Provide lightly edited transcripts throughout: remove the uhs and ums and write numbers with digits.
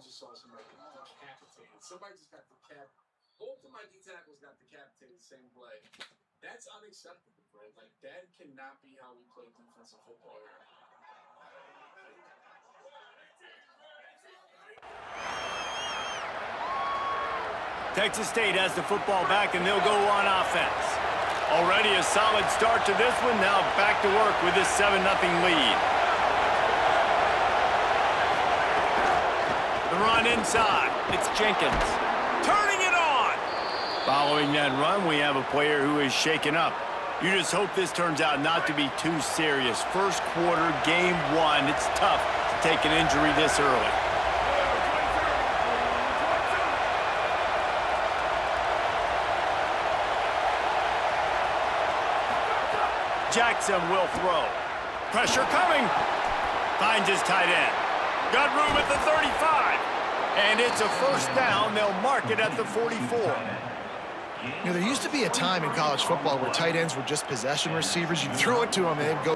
just saw somebody get decapitated. Somebody just got decapitated. Both of my D tackles got decapitated the same play. That's unacceptable, bro. Like, that cannot be how we play defensive football here. Texas State has the football back, and they'll go on offense. Already a solid start to this one. Now back to work with this 7-0 lead. The run inside. It's Jenkins. Turning it on! Following that run, we have a player who is shaken up. You just hope this turns out not to be too serious. First quarter, game one. It's tough to take an injury this early. Jackson will throw. Pressure coming. Finds his tight end. Got room at the 35. And it's a first down. They'll mark it at the 44. You know, there used to be a time in college football where tight ends were just possession receivers. You'd throw it to them and they'd go.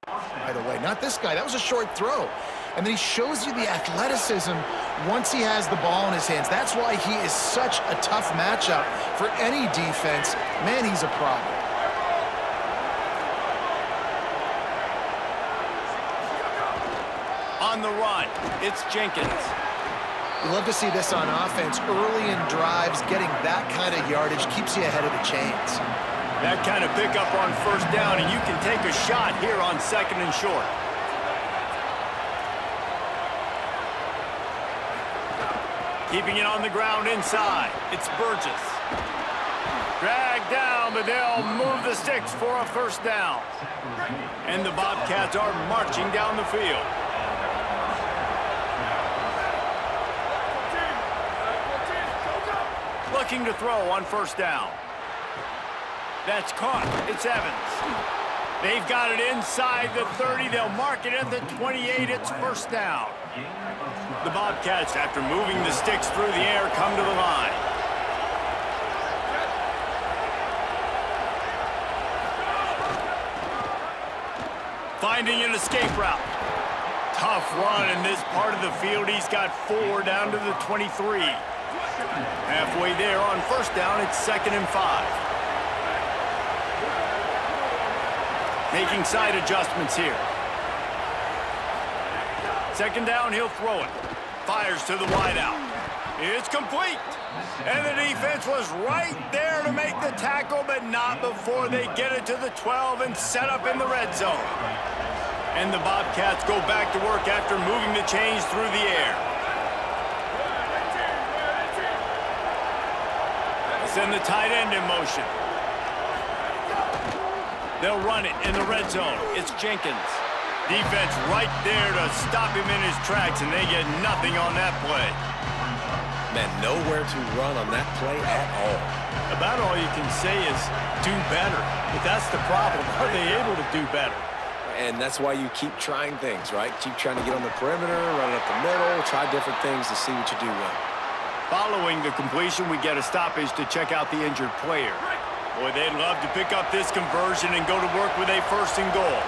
Right away. Not this guy. That was a short throw. And then he shows you the athleticism once he has the ball in his hands. That's why he is such a tough matchup for any defense. Man, he's a problem. On the run, it's Jenkins. You love to see this on offense. Early in drives, getting that kind of yardage keeps you ahead of the chains. That kind of pickup on first down, and you can take a shot here on 2nd and short. Keeping it on the ground inside. It's Burgess. Dragged down, but they'll move the sticks for a first down. And the Bobcats are marching down the field. Looking to throw on first down. That's caught. It's Evans. They've got it inside the 30. They'll mark it at the 28. It's first down. The Bobcats, after moving the sticks through the air, come to the line. Finding an escape route. Tough run in this part of the field. He's got 4 down to the 23. Halfway there on first down, it's 2nd and 5. Making side adjustments here. 2nd down, he'll throw it. Fires to the wideout. It's complete. And the defense was right there to make the tackle, but not before they get it to the 12 and set up in the red zone. And the Bobcats go back to work after moving the chains through the air. Send the tight end in motion. They'll run it in the red zone. It's Jenkins. Defense right there to stop him in his tracks, and they get nothing on that play. Man, nowhere to run on that play at all. About all you can say is do better. But that's the problem. Are they able to do better? And that's why you keep trying things, right? Keep trying to get on the perimeter, run it up the middle, try different things to see what you do well. Following the completion, we get a stoppage to check out the injured player. Boy, they'd love to pick up this conversion and go to work with a 1st and goal.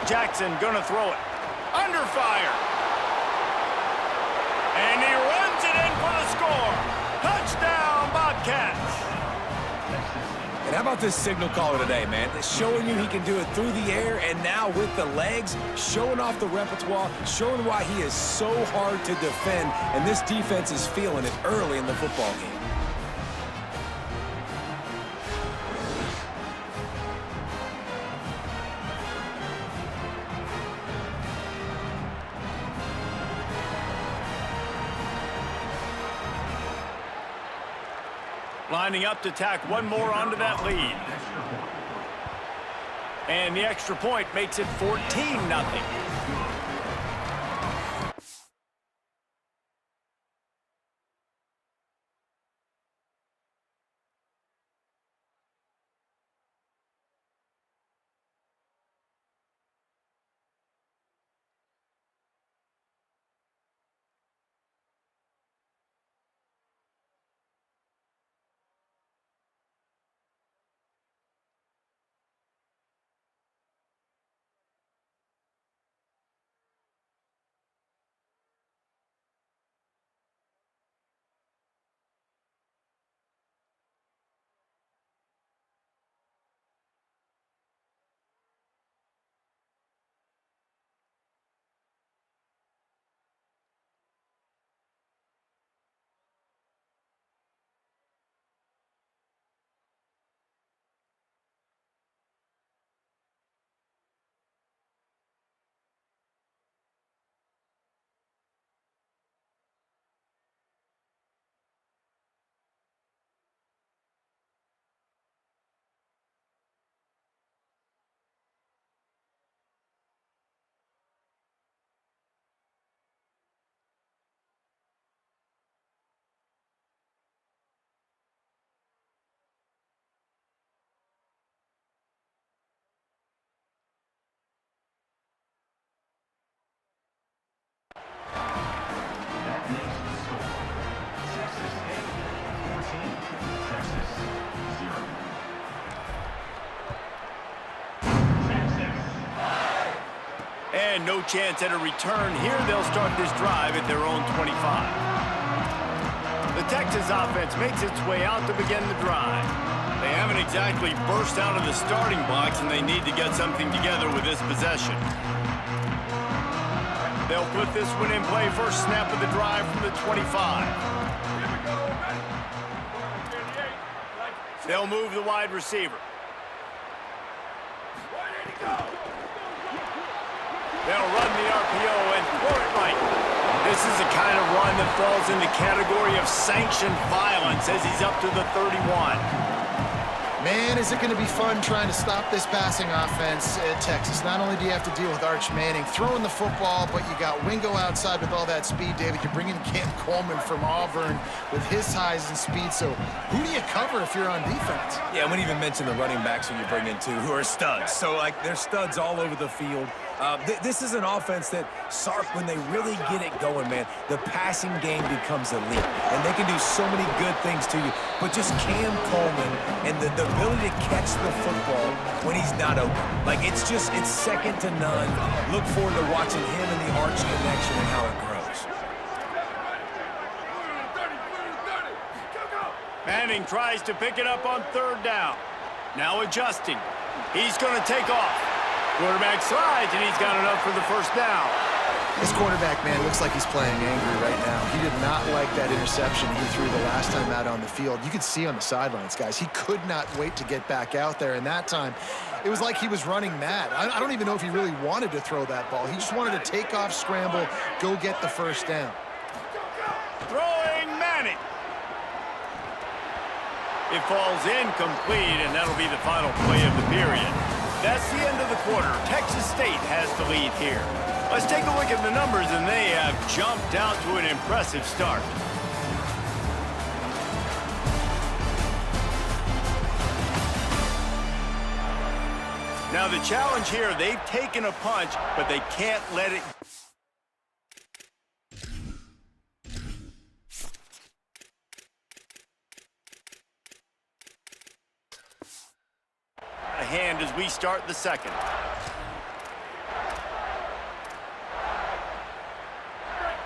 Jackson gonna throw it. Under fire. And he runs it in for the score. Touchdown, Bobcats. And how about this signal caller today, man? Showing you he can do it through the air and now with the legs, showing off the repertoire, showing why he is so hard to defend, and this defense is feeling it early in the football game. Lining up to tack one more onto that lead. And the extra point makes it 14-0. And no chance at a return here. They'll start this drive at their own 25. The Texas offense makes its way out to begin the drive. They haven't exactly burst out of the starting box, and they need to get something together with this possession. They'll put this one in play. First snap of the drive from the 25. They'll move the wide receiver. They'll run the RPO and throw it right. This is the kind of run that falls in the category of sanctioned violence as he's up to the 31. Man, is it going to be fun trying to stop this passing offense at Texas. Not only do you have to deal with Arch Manning throwing the football, but you got Wingo outside with all that speed, David. You're bringing Cam Coleman from Auburn with his size and speed. So who do you cover if you're on defense? Yeah, I wouldn't even mention the running backs who you bring in, too, who are studs. So, like, they're studs all over the field. This is an offense that, Sark, when they really get it going, man, the passing game becomes elite. And they can do so many good things to you. But just Cam Coleman and the ability to catch the football when he's not open. Like, it's second to none. Look forward to watching him and the Arch connection and how it grows. Manning tries to pick it up on third down. Now adjusting. He's going to take off. Quarterback slides, and he's got enough for the first down. This quarterback, man, looks like he's playing angry right now. He did not like that interception he threw the last time out on the field. You could see on the sidelines, guys, he could not wait to get back out there. And that time, it was like he was running mad. I don't even know if he really wanted to throw that ball. He just wanted to take off, scramble, go get the first down. Throwing Manning. It falls incomplete, and that'll be the final play of the period. That's the end of the quarter. Texas State has the lead here. Let's take a look at the numbers, and they have jumped out to an impressive start. Now the challenge here, they've taken a punch, but they can't let it... hand as we start the second.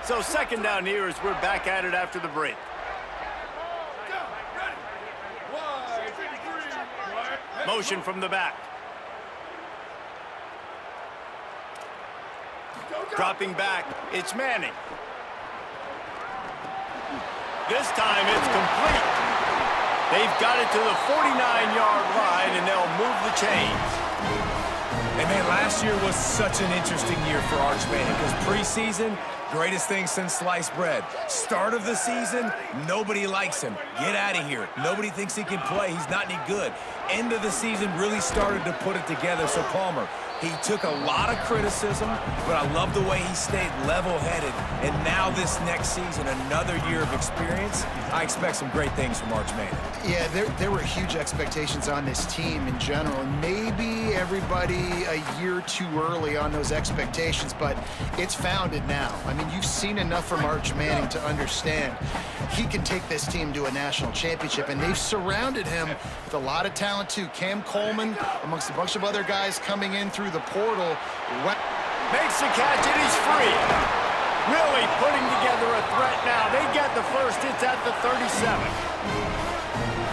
So second down here as we're back at it after the break. Motion from the back. Dropping back, it's Manning. This time it's complete. They've got it to the 49-yard line, and they'll move the chains. And, man, last year was such an interesting year for Arch Manning because preseason, Greatest thing since sliced bread. Start of the season, nobody likes him. Get out of here. Nobody thinks he can play. He's not any good. End of the season really started to put it together. So Palmer, he took a lot of criticism, but I love the way he stayed level-headed. And now this next season, another year of experience, I expect some great things from Arch Manning. Yeah, there were huge expectations on this team in general. And maybe everybody a year too early on those expectations, but it's founded now. I mean, you've seen enough from Arch Manning to understand he can take this team to a national championship, and they've surrounded him with a lot of talent, too. Cam Coleman, amongst a bunch of other guys coming in through the portal. Makes the catch, and he's free. Really putting together a threat now. They get the first. It's at the 37.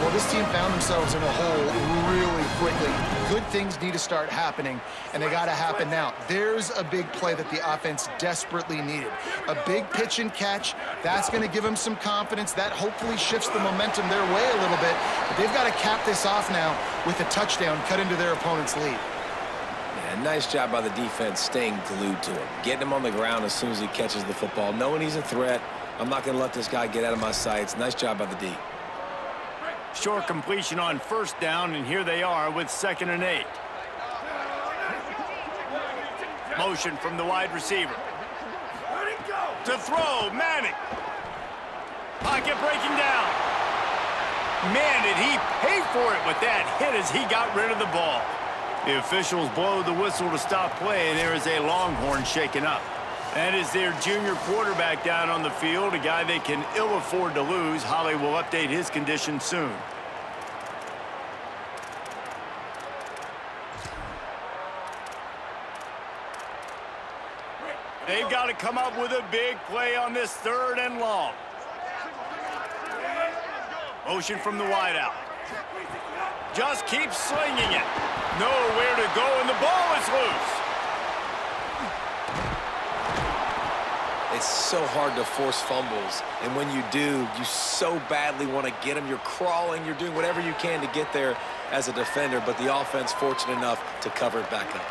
Well, this team found themselves in a hole really quickly. Good things need to start happening, and they got to happen now. There's a big play that the offense desperately needed. A big pitch and catch. That's going to give them some confidence. That hopefully shifts the momentum their way a little bit. But they've got to cap this off now with a touchdown cut into their opponent's lead. Yeah, nice job by the defense staying glued to him. Getting him on the ground as soon as he catches the football. Knowing he's a threat. I'm not going to let this guy get out of my sights. Nice job by the D. Short completion on first down, and here they are with 2nd and 8. Motion from the wide receiver. To throw, Manning. Pocket breaking down. Man, did he pay for it with that hit as he got rid of the ball. The officials blow the whistle to stop play, and there is a Longhorn shaken up. That is their junior quarterback down on the field, a guy they can ill afford to lose. Holly will update his condition soon. They've got to come up with a big play on this 3rd and long. Motion from the wideout. Just keeps slinging it. Nowhere to go, and the ball is loose. It's so hard to force fumbles, and when you do, you so badly want to get them. You're crawling, you're doing whatever you can to get there as a defender, but the offense fortunate enough to cover it back up.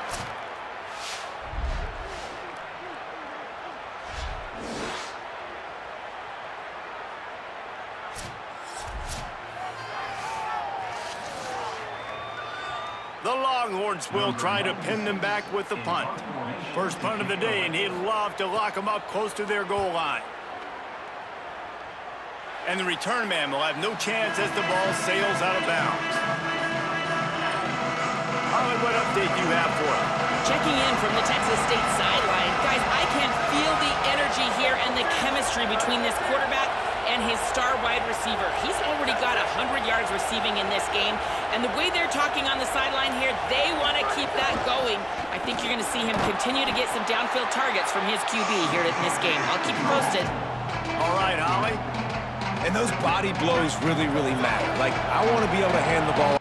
The Longhorns will try to pin them back with the punt. First punt of the day, and he'd love to lock them up close to their goal line. And the return man will have no chance as the ball sails out of bounds. Holly, what update do you have for us? Checking in from the Texas State sideline. Guys, I can feel the energy here and the chemistry between this quarterback and his star wide receiver. He's already got 100 yards receiving in this game. And the way they're talking on the sideline here, they want to keep that going. I think you're going to see him continue to get some downfield targets from his QB here in this game. I'll keep you posted. All right, Holly. And those body blows really, really matter. Like, I want to be able to hand the ball.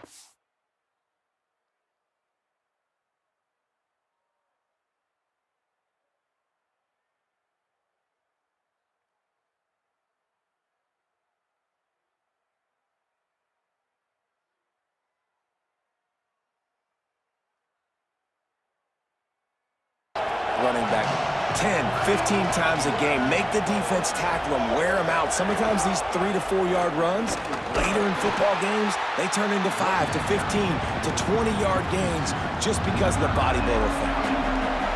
Running back 10, 15 times a game. Make the defense tackle them, wear them out. Sometimes these 3 to 4 yard runs, later in football games, they turn into 5 to 15 to 20 yard gains just because of the body blow effect.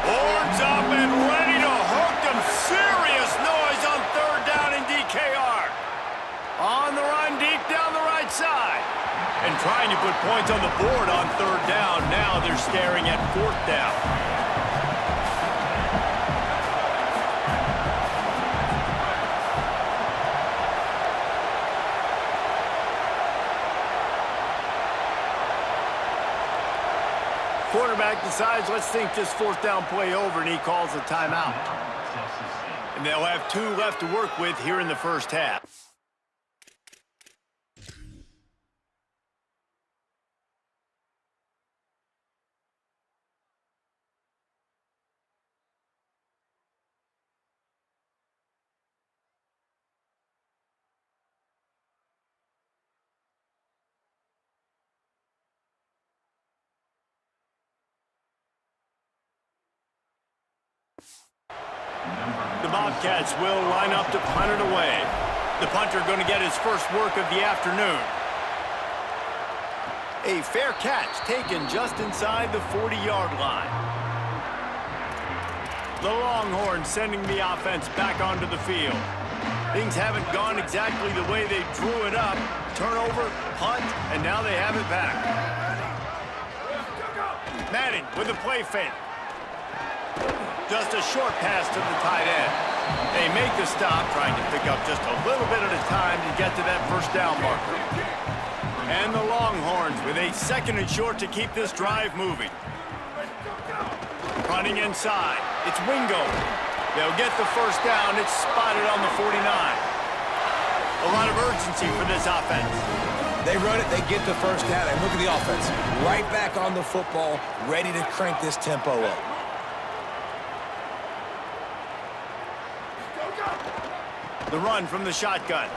Horns up and ready to hook them. Serious noise on 3rd down in DKR. On the run deep down the right side. And trying to put points on the board on 3rd down. Now they're staring at 4th down. Quarterback decides, let's think this 4th down play over, and he calls a timeout. And they'll have 2 left to work with here in the first half. The Bobcats will line up to punt it away. The punter going to get his first work of the afternoon. A fair catch taken just inside the 40-yard line. The Longhorns sending the offense back onto the field. Things haven't gone exactly the way they drew it up. Turnover, punt, and now they have it back. Manning with a play fake. Just a short pass to the tight end. They make the stop, trying to pick up just a little bit at a time to get to that first down marker. And the Longhorns with a 2nd and short to keep this drive moving. Running inside. It's Wingo. They'll get the first down. It's spotted on the 49. A lot of urgency for this offense. They run it, they get the first down, and look at the offense. Right back on the football, ready to crank this tempo up. The run from the shotgun.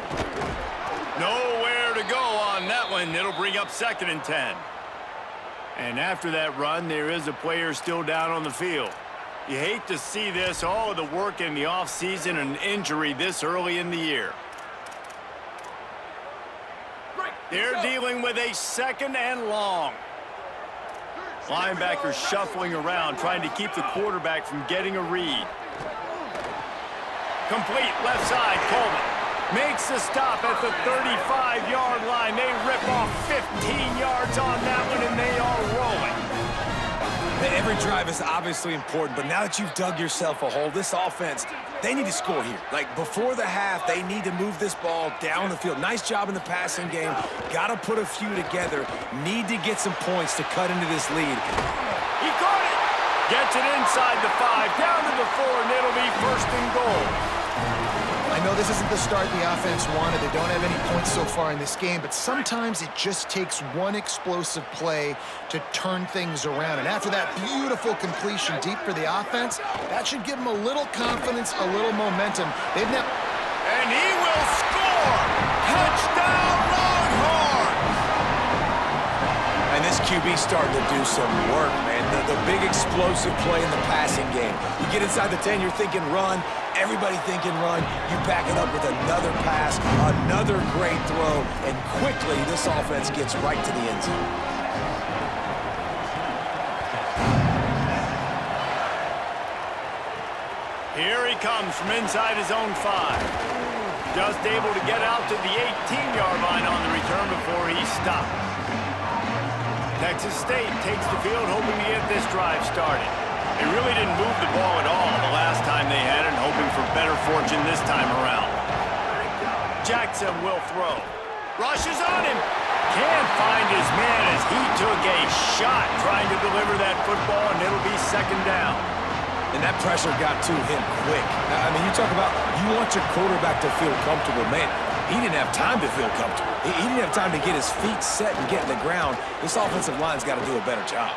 Nowhere to go on that one. It'll bring up 2nd and 10. And after that run, there is a player still down on the field. You hate to see this, all of the work in the offseason and injury this early in the year. They're dealing with a 2nd and long. Linebackers shuffling around, trying to keep the quarterback from getting a read. Complete left side, Coleman makes the stop at the 35-yard line. They rip off 15 yards on that one, and they are rolling. Every drive is obviously important, but now that you've dug yourself a hole, this offense, they need to score here. Like, before the half, they need to move this ball down the field. Nice job in the passing game. Got to put a few together. Need to get some points to cut into this lead. He caught it. Gets it inside the 5, down to the 4, and it'll be 1st and goal. I know this isn't the start the offense wanted. They don't have any points so far in this game, but sometimes it just takes one explosive play to turn things around. And after that beautiful completion deep for the offense, that should give them a little confidence, a little momentum. They've never... And he will score! Touchdown, Longhorns! And this QB's starting to do some work, man. The big explosive play in the passing game. You get inside the 10, you're thinking run. Everybody thinking run. You back it up with another pass, another great throw, and quickly this offense gets right to the end zone. Here he comes from inside his own 5. Just able to get out to the 18-yard line on the return before he stopped. Texas State takes the field hoping to get this drive started. They really didn't move the ball at all the last time they had it, hoping for better fortune this time around. Jackson will throw. Rushes on him. Can't find his man as he took a shot trying to deliver that football, and it'll be 2nd down. And that pressure got to him quick. I mean, you talk about you want your quarterback to feel comfortable. Man, he didn't have time to feel comfortable. He didn't have time to get his feet set and get in the ground. This offensive line's got to do a better job.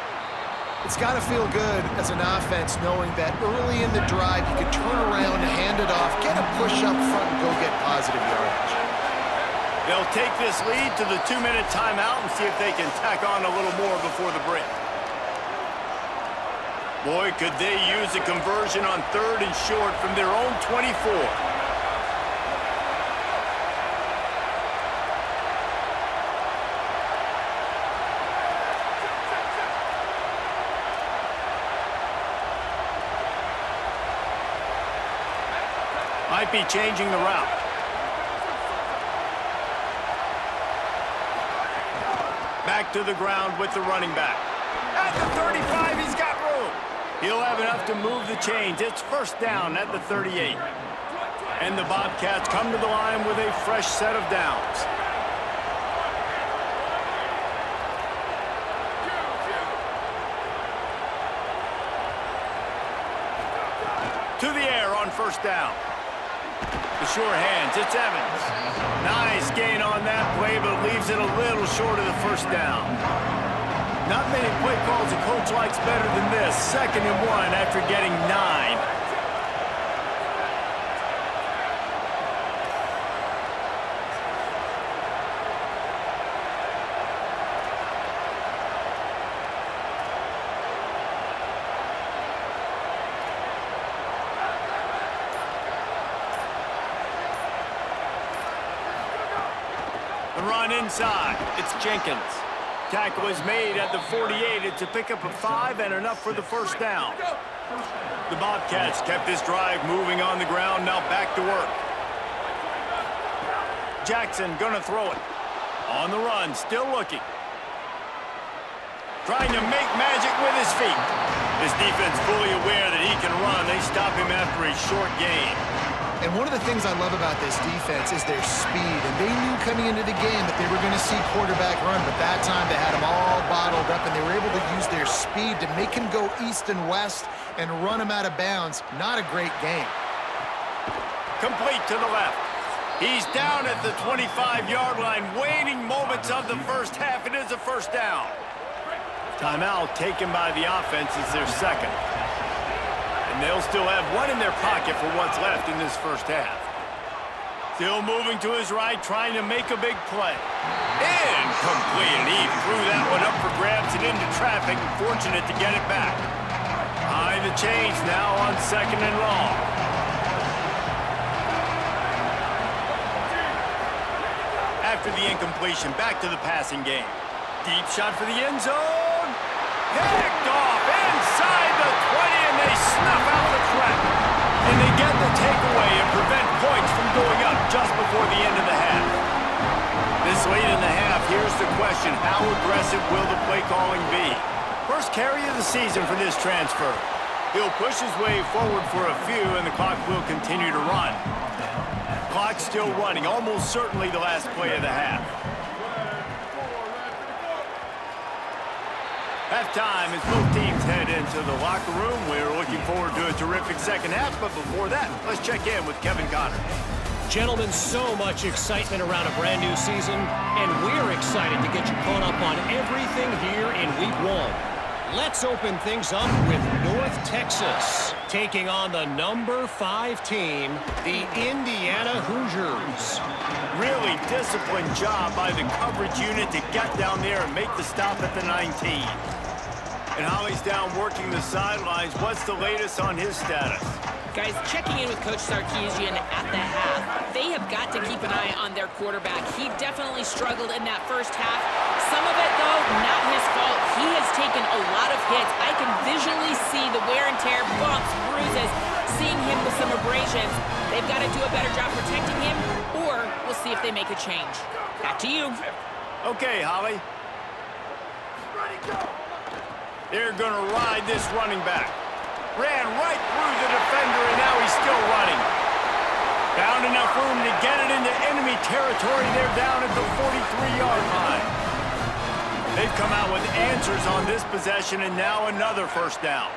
It's got to feel good as an offense knowing that early in the drive you can turn around, hand it off, get a push up front, and go get positive yardage. They'll take this lead to the 2-minute timeout and see if they can tack on a little more before the break. Boy, could they use a conversion on 3rd and short from their own 24. Might be changing the route. Back to the ground with the running back. At the 35, he's got room. He'll have enough to move the chains. It's 1st down at the 38. And the Bobcats come to the line with a fresh set of downs. To the air on 1st down. The sure hands, it's Evans. Nice gain on that play, but leaves it a little short of the 1st down. Not many play calls a coach likes better than this. 2nd and 1 after getting 9. The run inside. It's Jenkins. Tackle is made at the 48. It's a pickup of 5 and enough for the first down. The Bobcats kept this drive moving on the ground. Now back to work. Jackson gonna throw it. On the run, still looking. Trying to make magic with his feet. This defense fully aware that he can run. They stop him after a short gain. And one of the things I love about this defense is their speed. And they knew coming into the game that they were going to see quarterback run, but that time they had him all bottled up, and they were able to use their speed to make him go east and west and run him out of bounds. Not a great game. Complete to the left. He's down at the 25-yard line, waning moments of the first half. It is a first down. Timeout taken by the offense is their second. And they'll still have one in their pocket for what's left in this first half. Still moving to his right, trying to make a big play. Incomplete. He threw that one up for grabs and into traffic. Fortunate to get it back. Behind the chains now on 2nd and long. After the incompletion, back to the passing game. Deep shot for the end zone. Picked off inside the 20, and they snuff out the threat. And they get the takeaway and prevent points from going up just before the end of the half. This late in the half, here's the question: how aggressive will the play calling be? First carry of the season for this transfer. He'll push his way forward for a few, and the clock will continue to run. Clock's still running, almost certainly the last play of the half. Halftime as both teams head into the locker room. We're looking forward to a terrific second half, but before that, let's check in with Kevin Connor. Gentlemen, so much excitement around a brand new season, and we're excited to get you caught up on everything here in Week 1. Let's open things up with North Texas, taking on the number 5 team, the Indiana Hoosiers. Really disciplined job by the coverage unit to get down there and make the stop at the 19. And Holly's down working the sidelines. What's the latest on his status? Guys, checking in with Coach Sarkisian at the half. They have got to keep an eye on their quarterback. He definitely struggled in that first half. Some of it, though, not his fault. He has taken a lot of hits. I can visually see the wear and tear, bumps, bruises, seeing him with some abrasions. They've got to do a better job protecting him, or we'll see if they make a change. Back to you. Okay, Holly. They're going to ride this running back. Ran right through the defender, and now he's still running. Found enough room to get it into enemy territory. They're down at the 43-yard line. They've come out with answers on this possession, and now another first down.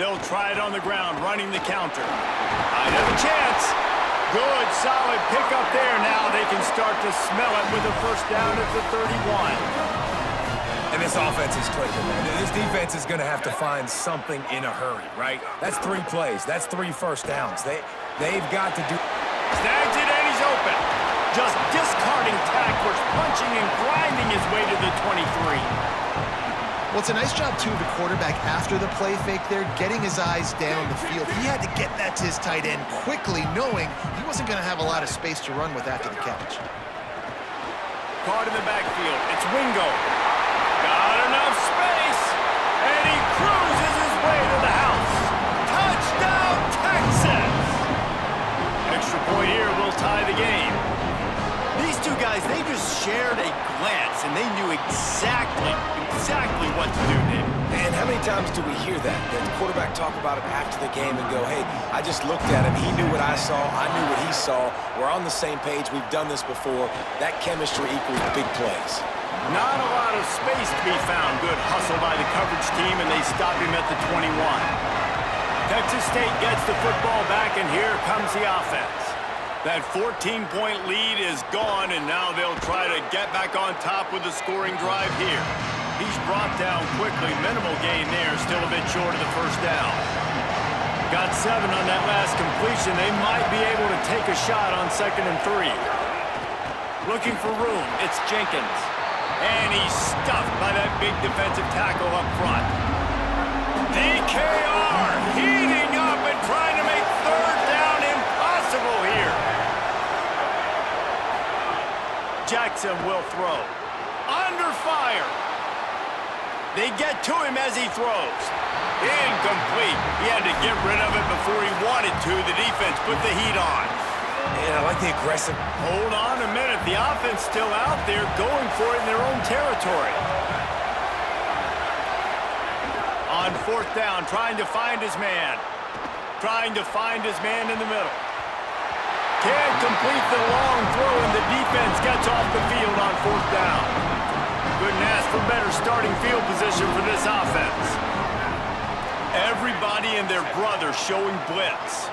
They'll try it on the ground, running the counter. Might have a chance. Good, solid pickup there. Now they can start to smell it with a first down at the 31. And this offense is clicking, man. This defense is going to have to find something in a hurry, right? That's 3 plays. That's 3 first downs. They've got to do... Snags it, and he's open. Just discarding tacklers, punching and grinding his way to the 23. Well, it's a nice job, too, of the quarterback after the play fake there, getting his eyes down the field. He had to get that to his tight end quickly, knowing he wasn't going to have a lot of space to run with after the catch. Caught in the backfield. It's Wingo. Got enough space, and he cruises his way to the house. Touchdown, Texas! Extra point here will tie the game. These two guys, they just shared a glance, and they knew exactly what to do, Nick. And how many times do we hear that? The quarterback talk about it after the game and go, hey, I just looked at him. He knew what I saw. I knew what he saw. We're on the same page. We've done this before. That chemistry equals big plays. Not a lot of space to be found. Good hustle by the coverage team, and they stop him at the 21. Texas State gets the football back, and here comes the offense. That 14-point lead is gone, and now they'll try to get back on top with a scoring drive here. He's brought down quickly. Minimal gain there, still a bit short of the first down. Got 7 on that last completion. They might be able to take a shot on 2nd and 3. Looking for room. It's Jenkins. And he's stuffed by that big defensive tackle up front. DKR heating up and trying to make 3rd down impossible here. Jackson will throw. Under fire. They get to him as he throws. Incomplete. He had to get rid of it before he wanted to. The defense put the heat on. And I like the aggressive. Hold on a minute. The offense still out there going for it in their own territory. On fourth down, trying to find his man. Trying to find his man in the middle. Can't complete the long throw, and the defense gets off the field on fourth down. Couldn't ask for better starting field position for this offense. Everybody and their brother showing blitz.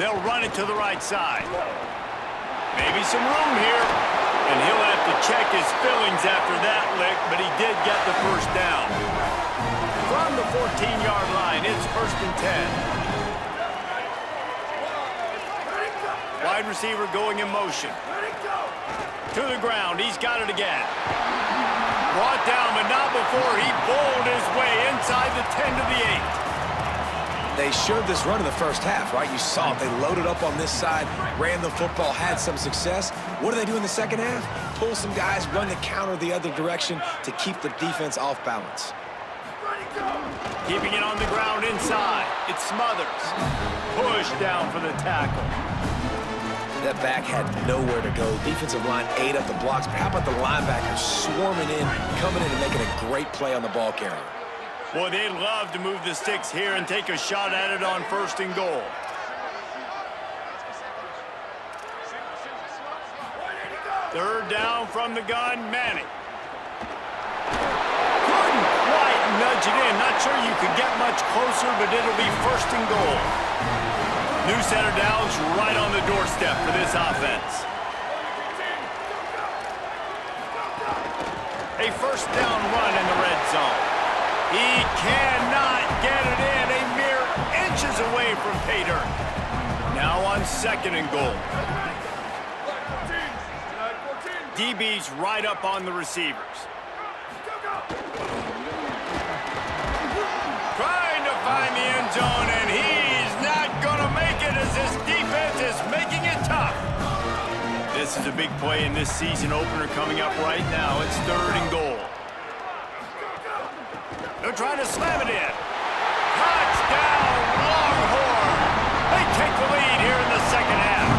They'll run it to the right side. Maybe some room here. And he'll have to check his fillings after that lick, but he did get the first down. From the 14-yard line, it's 1st and 10. Wide receiver going in motion. To the ground, he's got it again. Brought down, but not before he bowled his way inside the 10 to the 8. They showed this run in the first half, right? You saw it. They loaded up on this side, ran the football, had some success. What do they do in the second half? Pull some guys, run the counter the other direction to keep the defense off balance. Keeping it on the ground inside. It's Smothers. Push down for the tackle. That back had nowhere to go. Defensive line ate up the blocks. But how about the linebackers swarming in, coming in and making a great play on the ball carrier? Boy, they'd love to move the sticks here and take a shot at it on 1st and goal. Third down from the gun, Manning. Couldn't quite nudge it in. Not sure you could get much closer, but it'll be 1st and goal. New set of downs right on the doorstep for this offense. A 1st down run in the red zone. He cannot get it in, a mere inches away from pay dirt. Now on 2nd and goal. DB's right up on the receivers. Trying to find the end zone, and he's not going to make it as this defense is making it tough. This is a big play in this season opener coming up right now. It's 3rd and goal. They're trying to slam it in. Touchdown, Longhorn. They take the lead here in the second half.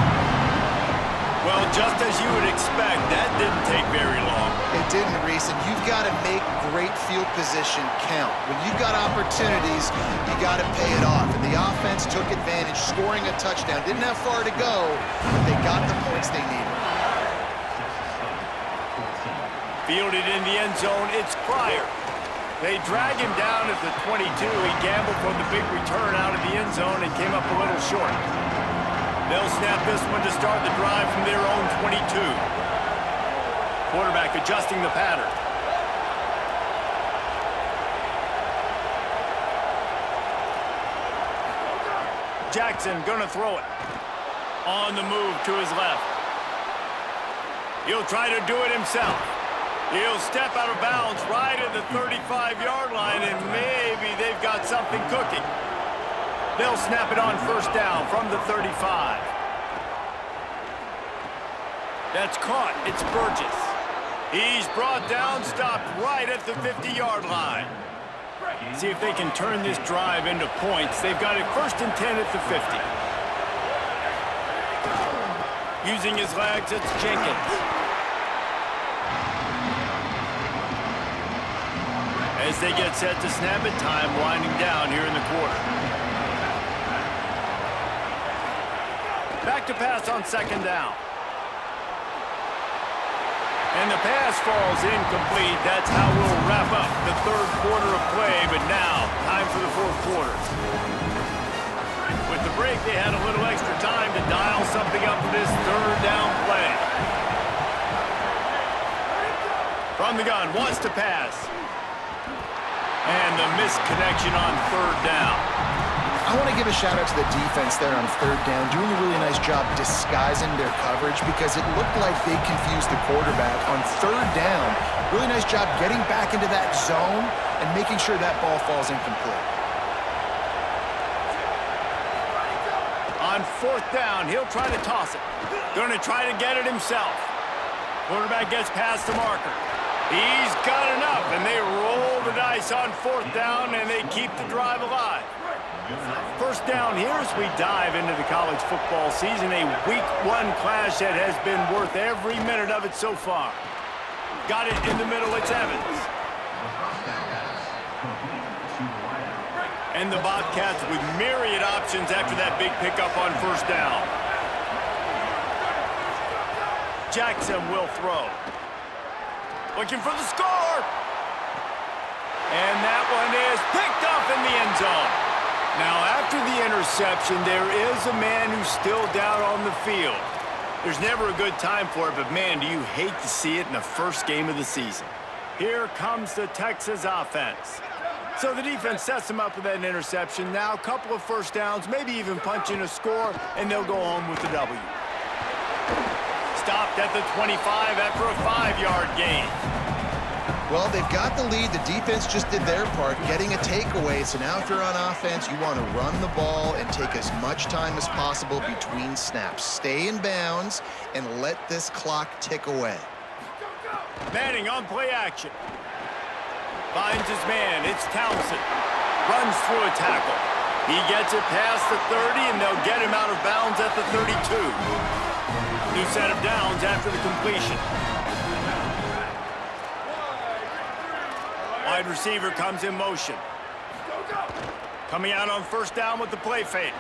Well, just as you would expect, that didn't take very long. It didn't, Reese, and you've got to make great field position count. When you've got opportunities, you got to pay it off. And the offense took advantage, scoring a touchdown. Didn't have far to go, but they got the points they needed. Fielded in the end zone, it's Pryor. They drag him down at the 22. He gambled for the big return out of the end zone and came up a little short. They'll snap this one to start the drive from their own 22. Quarterback adjusting the pattern. Jackson gonna throw it. On the move to his left. He'll try to do it himself. He'll step out of bounds right at the 35-yard line, and maybe they've got something cooking. They'll snap it on 1st down from the 35. That's caught. It's Burgess. He's brought down, stopped right at the 50-yard line. See if they can turn this drive into points. They've got it 1st and 10 at the 50. Using his legs, it's Jenkins. As they get set to snap it, time winding down here in the quarter. Back to pass on 2nd down. And the pass falls incomplete. That's how we'll wrap up the 3rd quarter of play, but now, time for the 4th quarter. With the break, they had a little extra time to dial something up for this 3rd down play. From the gun, wants to pass. And the misconnection on 3rd down. I want to give a shout-out to the defense there on 3rd down, doing a really nice job disguising their coverage because it looked like they confused the quarterback on 3rd down. Really nice job getting back into that zone and making sure that ball falls incomplete. On 4th down. He'll try to toss it. Going to try to get it himself. Quarterback gets past the marker. He's got enough, and they roll the dice on 4th down, and they keep the drive alive. 1st down here as we dive into the college football season, a Week 1 clash that has been worth every minute of it so far. Got it in the middle, it's Evans. And the Bobcats with myriad options after that big pickup on 1st down. Jackson will throw. Looking for the score. And that one is picked up in the end zone. Now, after the interception, there is a man who's still down on the field. There's never a good time for it, but man, do you hate to see it in the first game of the season. Here comes the Texas offense. So the defense sets them up with that interception. Now, a couple of 1st downs, maybe even punching a score, and they'll go home with the W. Stopped at the 25 after a 5-yard gain. Well, they've got the lead. The defense just did their part, getting a takeaway. So now if you're on offense, you want to run the ball and take as much time as possible between snaps. Stay in bounds and let this clock tick away. Manning on play action. Finds his man. It's Townsend. Runs through a tackle. He gets it past the 30, and they'll get him out of bounds at the 32. New set of downs after the completion. Wide receiver comes in motion. Coming out on 1st down with the play fake.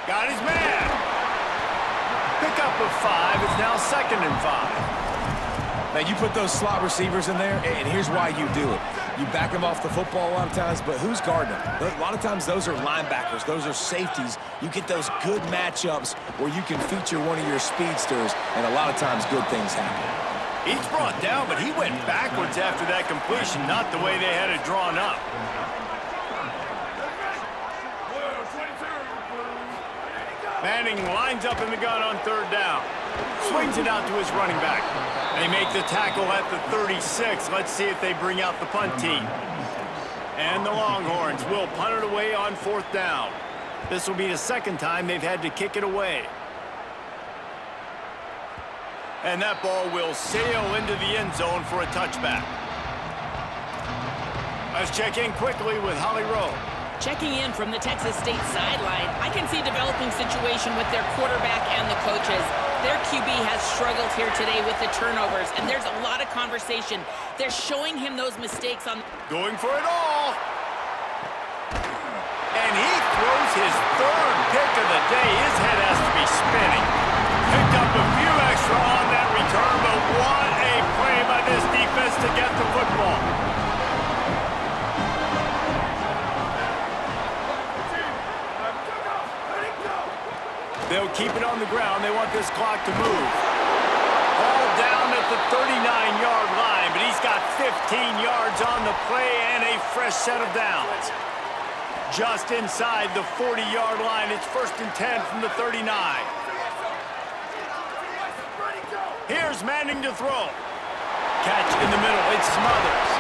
Got his man. Pickup of 5. It's now 2nd and 5. Now, you put those slot receivers in there, and here's why you do it. You back them off the football a lot of times, but who's guarding them? A lot of times those are linebackers. Those are safeties. You get those good matchups where you can feature one of your speedsters, and a lot of times good things happen. He's brought down, but he went backwards after that completion, not the way they had it drawn up. Manning lines up in the gun on 3rd down. Swings it out to his running back. They make the tackle at the 36. Let's see if they bring out the punt team. And the Longhorns will punt it away on 4th down. This will be the 2nd time they've had to kick it away. And that ball will sail into the end zone for a touchback. Let's check in quickly with Holly Rowe. Checking in from the Texas State sideline, I can see a developing situation with their quarterback and the coaches. Their QB has struggled here today with the turnovers, and there's a lot of conversation. They're showing him those mistakes on... Going for it all. And he throws his 3rd pick of the day. His head has to be spinning. Picked up a few extra on that return, but what a play by this defense to get the football. They'll keep it on the ground. They want this clock to move. All down at the 39-yard line, but he's got 15 yards on the play and a fresh set of downs. Just inside the 40-yard line, it's 1st and 10 from the 39. Here's Manning to throw. Catch in the middle, it's Smothers.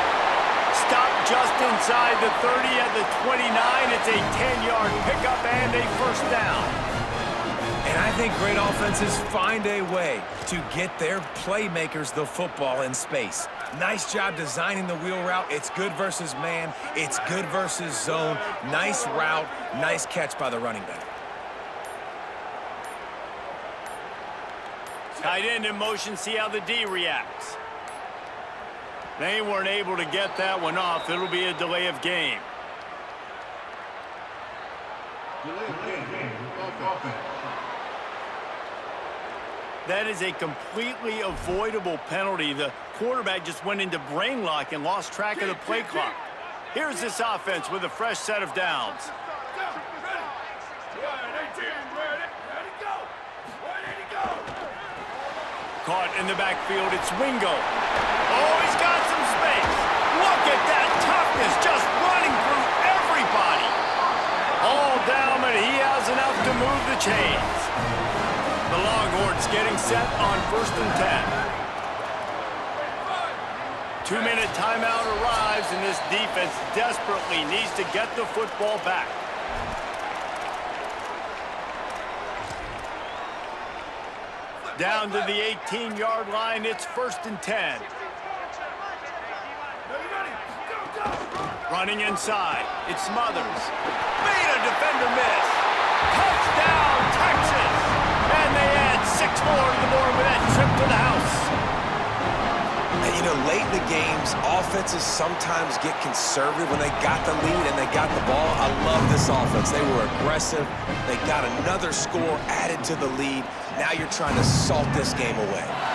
Stop just inside the 30 at the 29. It's a 10-yard pickup and a 1st down. And I think great offenses find a way to get their playmakers the football in space. Nice job designing the wheel route. It's good versus man. It's good versus zone. Nice route. Nice catch by the running back. Tight end in motion, see how the D reacts. They weren't able to get that one off. It'll be a delay of game. That is a completely avoidable penalty. The quarterback just went into brain lock and lost track of the play clock. Here's this offense with a fresh set of downs. Caught in the backfield, it's Wingo. Oh, he's got some space. Look at that toughness, just running through everybody. All down, but he has enough to move the chains. The Longhorns getting set on 1st and 10. 2-minute timeout arrives, and this defense desperately needs to get the football back. Down to the 18-yard line, it's 1st and 10. Running inside, it's Smothers. Made a defender miss. Touchdown, Texas! And they add 6 more to the board with that trip to the house. And you know, late in the games, offenses sometimes get conservative when they got the lead and they got the ball. I love this offense. They were aggressive. They got another score added to the lead. Now you're trying to salt this game away.